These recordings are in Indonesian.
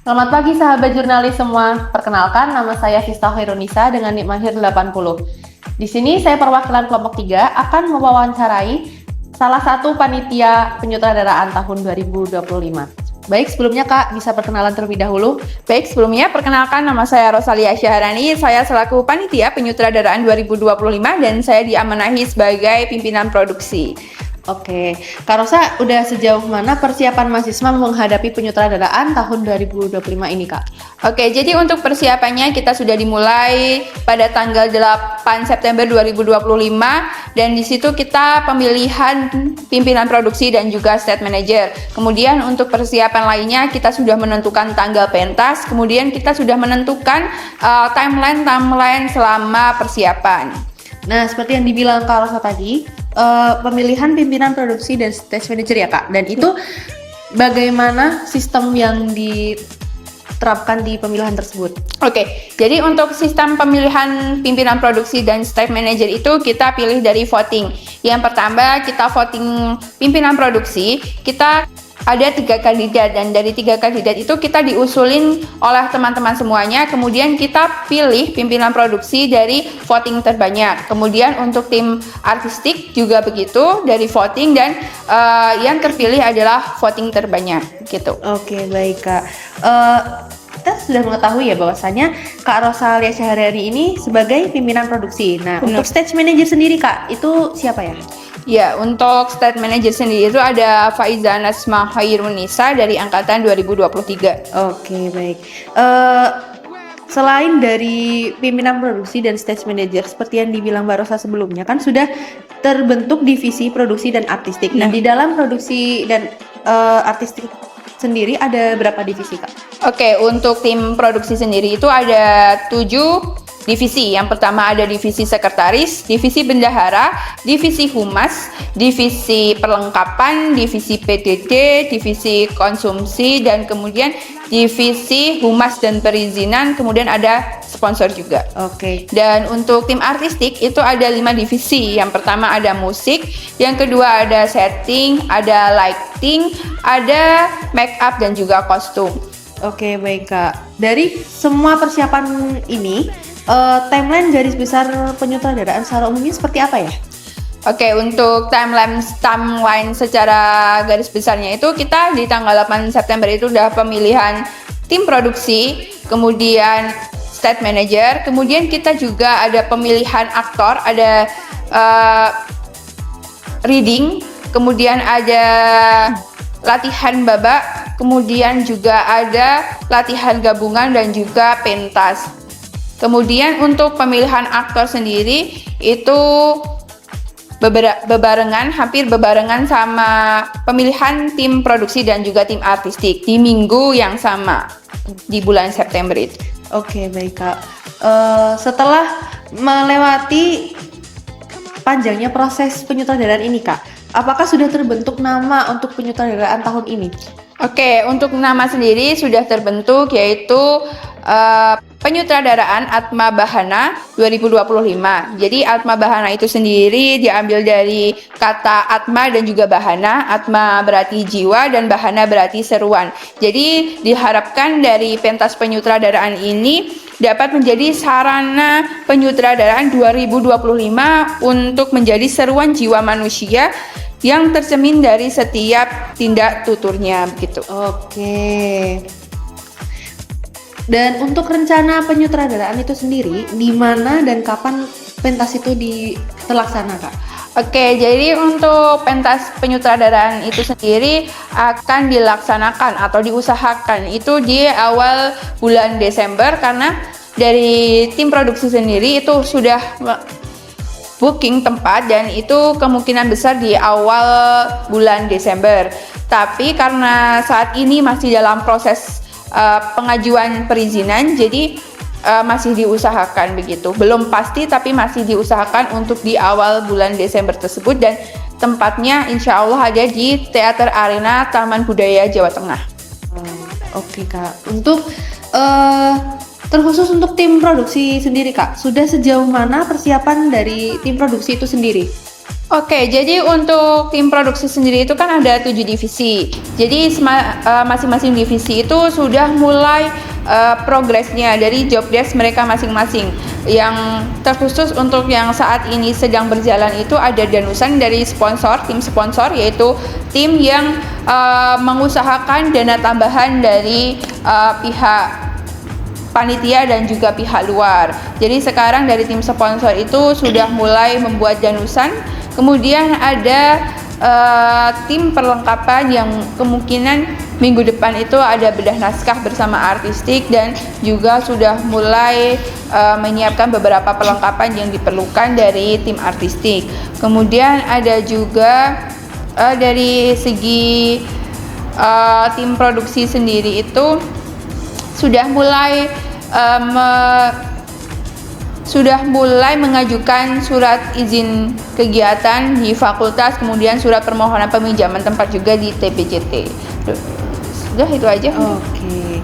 Selamat pagi sahabat jurnalis semua. Perkenalkan, nama saya Vista Khairunisa dengan NIK Mahir 80. Di sini saya perwakilan kelompok 3 akan mewawancarai salah satu panitia penyutradaraan tahun 2025. Baik, sebelumnya Kak, bisa perkenalan terlebih dahulu? Baik, sebelumnya perkenalkan nama saya Rosalia Syahrani. Saya selaku panitia penyutradaraan 2025 dan saya diamanahi sebagai pimpinan produksi. Oke, Kak Rosa, udah sejauh mana persiapan mahasiswa menghadapi penyutradaraan tahun 2025 ini, Kak? Oke, jadi untuk persiapannya kita sudah dimulai pada tanggal 8 September 2025 dan di situ kita pemilihan pimpinan produksi dan juga state manager. Kemudian untuk persiapan lainnya kita sudah menentukan tanggal pentas, kemudian kita sudah menentukan timeline selama persiapan. Nah, seperti yang dibilang Kak Rosa tadi, pemilihan pimpinan produksi dan stage manager ya Kak, dan itu bagaimana sistem yang diterapkan di pemilihan tersebut? Oke, jadi untuk sistem pemilihan pimpinan produksi dan stage manager itu kita pilih dari voting. Yang pertama kita voting pimpinan produksi, kita ada 3 kandidat dan dari 3 kandidat itu kita diusulin oleh teman-teman semuanya. Kemudian kita pilih pimpinan produksi dari voting terbanyak. Kemudian untuk tim artistik juga begitu dari voting dan yang terpilih adalah voting terbanyak gitu. Oke, baik Kak. Kita sudah mengetahui ya bahwasanya Kak Rosalia Syahrani ini sebagai pimpinan produksi. Nah, Benar. untuk stage manager sendiri Kak, itu siapa ya? Ya, untuk state manager sendiri itu ada Faiza Nasma Khairunisa dari angkatan 2023. Oke, baik. Selain dari pimpinan produksi dan stage manager, seperti yang dibilang Mbak Rosa sebelumnya, kan sudah terbentuk divisi produksi dan artistik. Nah, di dalam produksi dan artistik sendiri ada berapa divisi, Kak? Oke, untuk tim produksi sendiri itu ada 7 divisi. Yang pertama ada divisi sekretaris, divisi bendahara, divisi humas, divisi perlengkapan, divisi PDD, divisi konsumsi, dan kemudian divisi humas dan perizinan, kemudian ada sponsor juga. Oke. Dan untuk tim artistik itu ada 5 divisi. Yang pertama ada musik, yang kedua ada setting, ada lighting, ada make up dan juga kostum. Oke, baik Kak. Dari semua persiapan ini, timeline garis besar penyutradaraan secara umumnya seperti apa ya? Oke, untuk timeline secara garis besarnya itu kita di tanggal 8 September itu udah pemilihan tim produksi, kemudian state manager, kemudian kita juga ada pemilihan aktor, ada reading, kemudian ada latihan babak, kemudian juga ada latihan gabungan dan juga pentas. Kemudian untuk pemilihan aktor sendiri itu hampir bebarengan sama pemilihan tim produksi dan juga tim artistik di minggu yang sama di bulan September itu. Oke, baik Kak. Setelah melewati panjangnya proses penyutradaraan ini Kak, apakah sudah terbentuk nama untuk penyutradaraan tahun ini? Oke, untuk nama sendiri sudah terbentuk yaitu penyutradaraan Atma Bahana 2025. Jadi Atma Bahana itu sendiri diambil dari kata Atma dan juga Bahana. Atma berarti jiwa dan Bahana berarti seruan. Jadi diharapkan dari pentas penyutradaraan ini dapat menjadi sarana penyutradaraan 2025 untuk menjadi seruan jiwa manusia yang tercermin dari setiap tindak tuturnya begitu. Oke. Dan untuk rencana penyutradaraan itu sendiri, di mana dan kapan pentas itu terlaksana, Kak? Oke, jadi untuk pentas penyutradaraan itu sendiri akan dilaksanakan atau diusahakan itu di awal bulan Desember karena dari tim produksi sendiri itu sudah booking tempat dan itu kemungkinan besar di awal bulan Desember. Tapi karena saat ini masih dalam proses pengajuan perizinan, jadi masih diusahakan begitu. Belum pasti tapi masih diusahakan untuk di awal bulan Desember tersebut dan tempatnya insya Allah ada di Teater Arena Taman Budaya Jawa Tengah. Oke Kak, untuk terkhusus untuk tim produksi sendiri Kak, sudah sejauh mana persiapan dari tim produksi itu sendiri? Oke, jadi untuk tim produksi sendiri itu kan ada 7 divisi. Jadi masing-masing divisi itu sudah mulai progresnya dari job desk mereka masing-masing. Yang terkhusus untuk yang saat ini sedang berjalan itu ada danusan dari sponsor, tim sponsor, yaitu tim yang mengusahakan dana tambahan dari pihak panitia dan juga pihak luar. Jadi sekarang dari tim sponsor itu sudah mulai membuat danusan. Kemudian ada tim perlengkapan yang kemungkinan minggu depan itu ada bedah naskah bersama artistik dan juga sudah mulai menyiapkan beberapa perlengkapan yang diperlukan dari tim artistik. Kemudian ada juga dari segi tim produksi sendiri itu sudah mulai mengajukan surat izin kegiatan di fakultas, kemudian surat permohonan peminjaman tempat juga di TPJT. Sudah itu aja. Oke.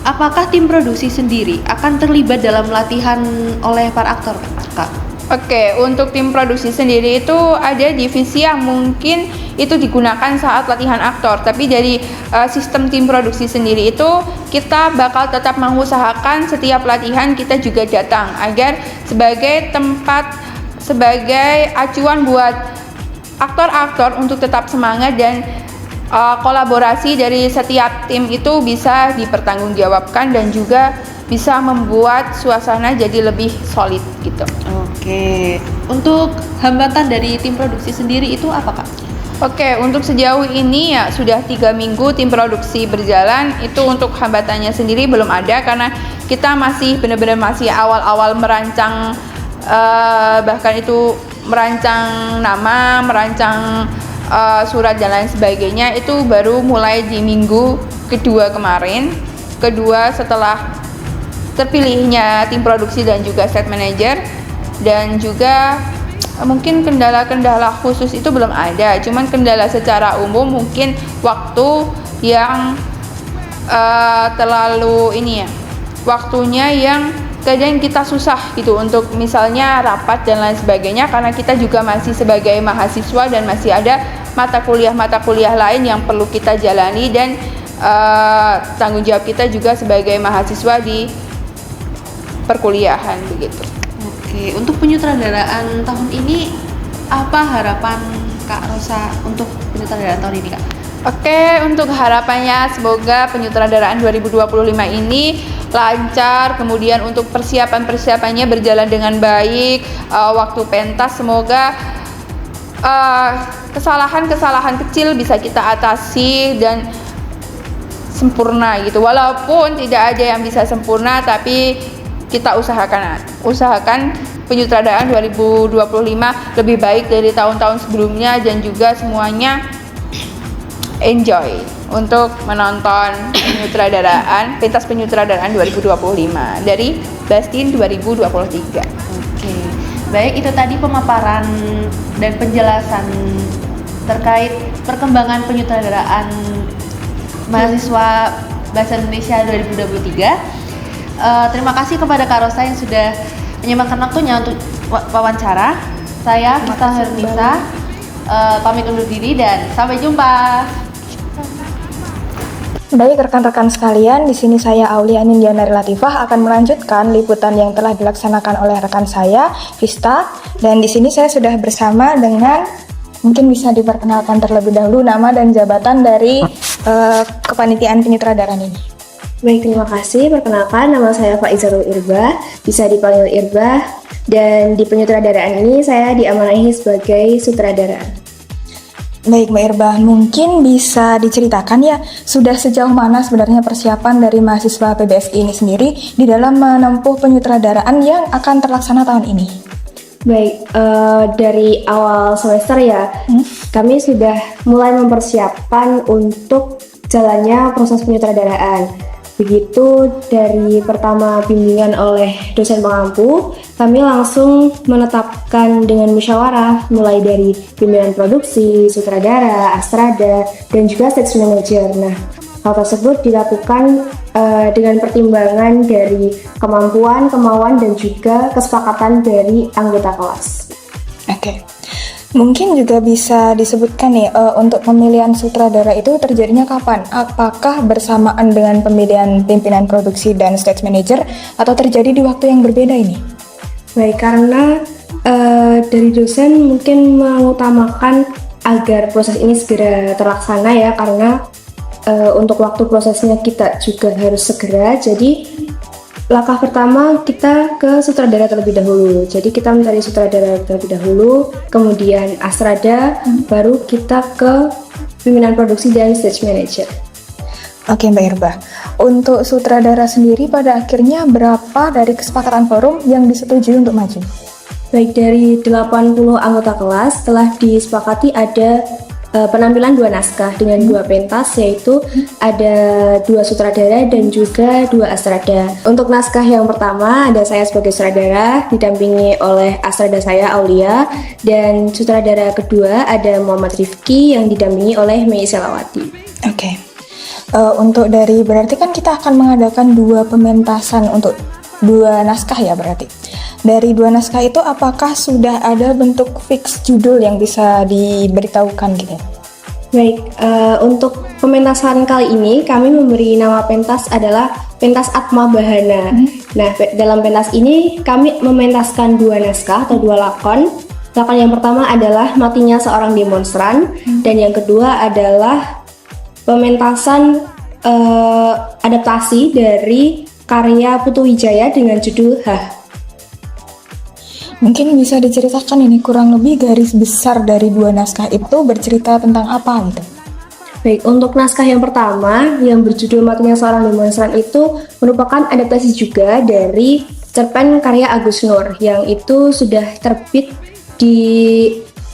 Apakah tim produksi sendiri akan terlibat dalam latihan oleh para aktor, Kak? Oke, untuk tim produksi sendiri itu ada divisi yang mungkin itu digunakan saat latihan aktor, tapi dari sistem tim produksi sendiri itu kita bakal tetap mengusahakan setiap latihan kita juga datang agar sebagai acuan buat aktor-aktor untuk tetap semangat dan kolaborasi dari setiap tim itu bisa dipertanggungjawabkan dan juga bisa membuat suasana jadi lebih solid gitu. Oke. Untuk hambatan dari tim produksi sendiri itu apa, Kak? Oke, untuk sejauh ini ya sudah 3 minggu tim produksi berjalan. Itu untuk hambatannya sendiri belum ada karena kita masih benar-benar masih awal-awal merancang, bahkan itu merancang nama, merancang surat dan lain sebagainya itu baru mulai di minggu kedua kemarin. Kedua setelah terpilihnya tim produksi dan juga set manager, dan juga mungkin kendala-kendala khusus itu belum ada, cuman kendala secara umum mungkin waktu yang terlalu waktunya yang kadang kita susah gitu untuk misalnya rapat dan lain sebagainya, karena kita juga masih sebagai mahasiswa dan masih ada mata kuliah lain yang perlu kita jalani dan tanggung jawab kita juga sebagai mahasiswa di perkuliahan begitu. Oke, untuk penyutradaraan tahun ini apa harapan Kak Rosa untuk penyutradaraan tahun ini, Kak? Oke, untuk harapannya semoga penyutradaraan 2025 ini lancar, kemudian untuk persiapannya berjalan dengan baik, waktu pentas semoga kesalahan-kesalahan kecil bisa kita atasi dan sempurna gitu. Walaupun tidak ada yang bisa sempurna, tapi kita usahakan penyutradaraan 2025 lebih baik dari tahun-tahun sebelumnya dan juga semuanya enjoy untuk menonton pentas penyutradaraan 2025 dari Bastin 2023. Oke. Baik, itu tadi pemaparan dan penjelasan terkait perkembangan penyutradaraan mahasiswa Bahasa Indonesia 2023. Terima kasih kepada Kak Rosa yang sudah menyempatkan waktunya untuk wawancara. Saya Fista Hernisa pamit undur diri dan sampai jumpa. Baik rekan-rekan sekalian, di sini saya Aulia Nindiana Relatifah akan melanjutkan liputan yang telah dilaksanakan oleh rekan saya Fista, dan di sini saya sudah bersama dengan, mungkin bisa diperkenalkan terlebih dahulu nama dan jabatan dari kepanitiaan penyutradaraan ini. Baik, terima kasih. Perkenalkan, nama saya Faizarul Irba, bisa dipanggil Irba, dan di penyutradaraan ini saya diamanahi sebagai sutradara. Baik Mbak Irba, mungkin bisa diceritakan ya, sudah sejauh mana sebenarnya persiapan dari mahasiswa PBSI ini sendiri di dalam menempuh penyutradaraan yang akan terlaksana tahun ini? Baik, dari awal semester ya, kami sudah mulai mempersiapkan untuk jalannya proses penyutradaraan. Begitu dari pertama bimbingan oleh dosen pengampu, kami langsung menetapkan dengan musyawarah mulai dari pimpinan produksi, sutradara, astrada, dan juga stage manager. Nah, hal tersebut dilakukan dengan pertimbangan dari kemampuan, kemauan, dan juga kesepakatan dari anggota kelas. Oke. Mungkin juga bisa disebutkan nih, untuk pemilihan sutradara itu terjadinya kapan? Apakah bersamaan dengan pemilihan pimpinan produksi dan stage manager atau terjadi di waktu yang berbeda ini? Baik, karena dari dosen mungkin mengutamakan agar proses ini segera terlaksana ya, karena untuk waktu prosesnya kita juga harus segera. Jadi langkah pertama kita ke sutradara terlebih dahulu. Jadi kita mencari sutradara terlebih dahulu, kemudian Astrada, baru kita ke pimpinan produksi dan stage manager. Oke Mbak Irba, untuk sutradara sendiri pada akhirnya berapa dari kesepakatan forum yang disetujui untuk maju? Baik, dari 80 anggota kelas telah disepakati ada penampilan 2 naskah dengan 2 pentas, yaitu ada 2 sutradara dan juga 2 Astrada. Untuk naskah yang pertama ada saya sebagai sutradara didampingi oleh Astrada saya Aulia, dan sutradara kedua ada Muhammad Rifki yang didampingi oleh Mei Selawati. Oke. Untuk dari berarti kan kita akan mengadakan 2 pementasan untuk 2 naskah ya berarti. Dari 2 naskah itu apakah sudah ada bentuk fix judul yang bisa diberitahukan gitu? Baik, untuk pementasan kali ini kami memberi nama pentas adalah pentas Atma Bahana. Nah, dalam pentas ini kami mementaskan 2 naskah atau 2 lakon. Lakon yang pertama adalah Matinya Seorang Demonstran, dan yang kedua adalah pementasan adaptasi dari karya Putu Wijaya dengan judul Hah. Mungkin bisa diceritakan ini kurang lebih garis besar dari 2 naskah itu bercerita tentang apa gitu? Baik, untuk naskah yang pertama yang berjudul Matinya Seorang Demonstran itu merupakan adaptasi juga dari cerpen karya Agus Nur yang itu sudah terbit di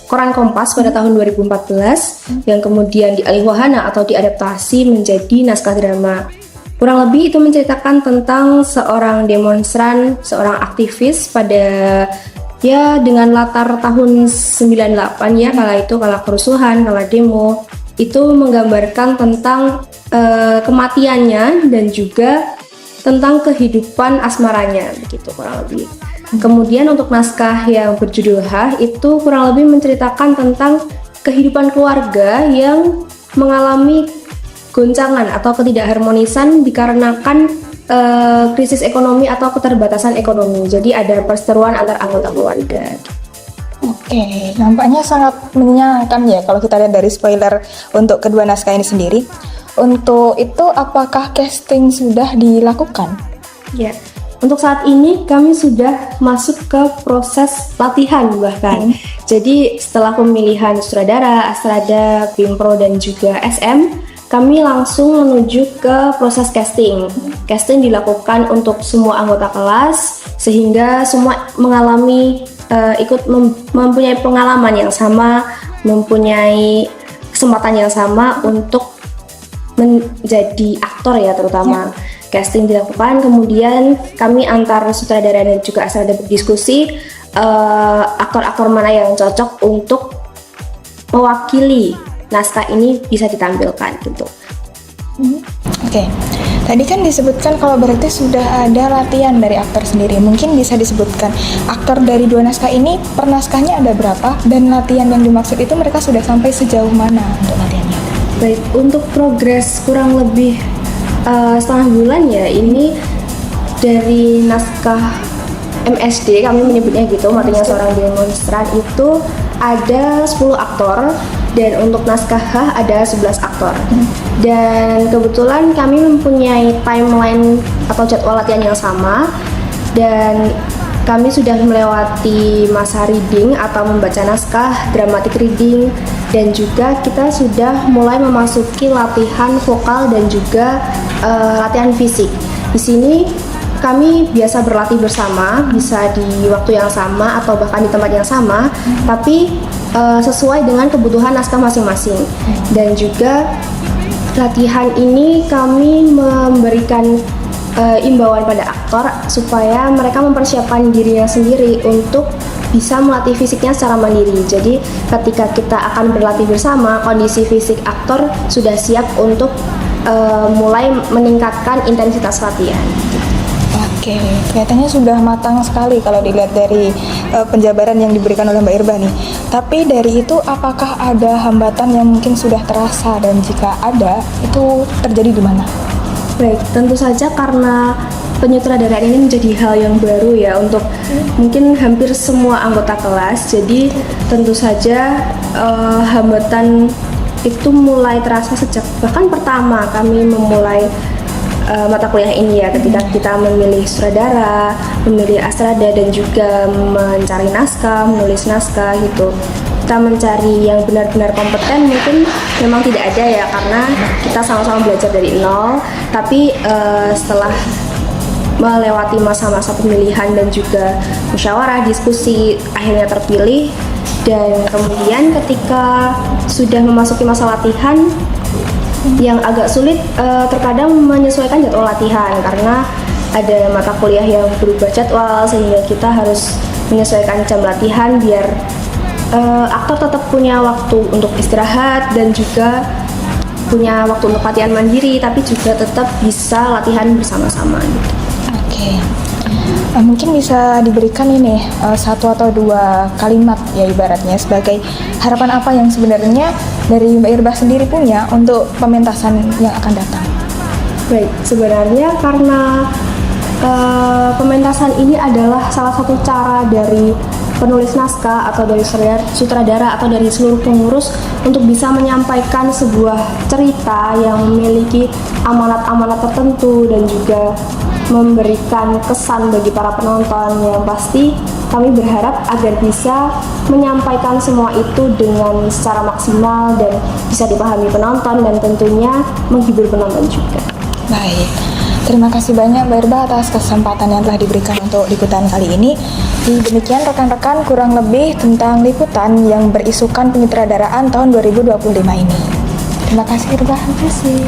Koran Kompas pada tahun 2014 yang kemudian dialih wahana atau diadaptasi menjadi naskah drama. Kurang lebih itu menceritakan tentang seorang demonstran, seorang aktivis pada ya dengan latar tahun 98 ya, kala kerusuhan, kala demo. Itu menggambarkan tentang kematiannya dan juga tentang kehidupan asmaranya, begitu kurang lebih. Kemudian untuk naskah yang berjudul Hah itu kurang lebih menceritakan tentang kehidupan keluarga yang mengalami goncangan atau ketidakharmonisan dikarenakan krisis ekonomi atau keterbatasan ekonomi. Jadi ada perseteruan antar anggota keluarga. Oke, nampaknya sangat menyenangkan ya kalau kita lihat dari spoiler untuk kedua naskah ini sendiri. Untuk itu apakah casting sudah dilakukan? Ya, untuk saat ini kami sudah masuk ke proses latihan bahkan. Jadi setelah pemilihan sutradara, Astrada, Pimpro dan juga SM, kami langsung menuju ke proses casting. Casting dilakukan untuk semua anggota kelas sehingga semua mengalami mempunyai pengalaman yang sama, mempunyai kesempatan yang sama untuk menjadi aktor ya terutama. Casting dilakukan, kemudian kami antar sutradara dan juga Astrada berdiskusi aktor-aktor mana yang cocok untuk mewakili naskah ini bisa ditampilkan gitu. Oke. Tadi kan disebutkan kalau berarti sudah ada latihan dari aktor sendiri. Mungkin bisa disebutkan aktor dari 2 naskah ini per naskahnya ada berapa dan latihan yang dimaksud itu mereka sudah sampai sejauh mana untuk latihannya? Baik, untuk progres kurang lebih setengah bulan ya ini dari naskah MSD kami menyebutnya gitu, Matinya Seorang Demonstran itu ada 10 aktor dan untuk naskah Hah ada 11 aktor. Dan kebetulan kami mempunyai timeline atau jadwal latihan yang sama dan kami sudah melewati masa reading atau membaca naskah, dramatic reading, dan juga kita sudah mulai memasuki latihan vokal dan juga latihan fisik. Di sini kami biasa berlatih bersama, bisa di waktu yang sama atau bahkan di tempat yang sama, tapi sesuai dengan kebutuhan naskah masing-masing. Dan juga latihan ini kami memberikan imbauan pada aktor supaya mereka mempersiapkan dirinya sendiri untuk bisa melatih fisiknya secara mandiri. Jadi ketika kita akan berlatih bersama, kondisi fisik aktor sudah siap untuk mulai meningkatkan intensitas latihan. Oke, kelihatannya sudah matang sekali kalau dilihat dari penjabaran yang diberikan oleh Mbak Irba nih. Tapi dari itu apakah ada hambatan yang mungkin sudah terasa dan jika ada itu terjadi di mana? Baik, tentu saja karena penyutradaraan ini menjadi hal yang baru ya untuk mungkin hampir semua anggota kelas. Jadi tentu saja hambatan itu mulai terasa sejak bahkan pertama kami memulai mata kuliah ini ya, ketika kita memilih sutradara, memilih astrada dan juga mencari naskah, menulis naskah gitu. Kita mencari yang benar-benar kompeten mungkin memang tidak ada ya, karena kita sama-sama belajar dari nol. Tapi setelah melewati masa-masa pemilihan dan juga musyawarah, diskusi, akhirnya terpilih. Dan kemudian ketika sudah memasuki masa latihan, yang agak sulit terkadang menyesuaikan jadwal latihan karena ada mata kuliah yang berubah jadwal, sehingga kita harus menyesuaikan jam latihan biar aktor tetap punya waktu untuk istirahat dan juga punya waktu untuk latihan mandiri, tapi juga tetap bisa latihan bersama-sama gitu. Oke. Mungkin bisa diberikan ini satu atau dua kalimat ya ibaratnya sebagai harapan apa yang sebenarnya dari Mbak Irba sendiri punya untuk pementasan yang akan datang. Baik, sebenarnya karena pementasan ini adalah salah satu cara dari penulis naskah atau dari sutradara atau dari seluruh pengurus untuk bisa menyampaikan sebuah cerita yang memiliki amanat-amanat tertentu dan juga memberikan kesan bagi para penonton, yang pasti kami berharap agar bisa menyampaikan semua itu dengan secara maksimal dan bisa dipahami penonton dan tentunya menghibur penonton juga. Baik, terima kasih banyak Mbak Irba atas kesempatan yang telah diberikan untuk liputan kali ini. Demikian rekan-rekan kurang lebih tentang liputan yang berisukan penyutradaraan tahun 2025 ini. Terima kasih Irba. Terima kasih.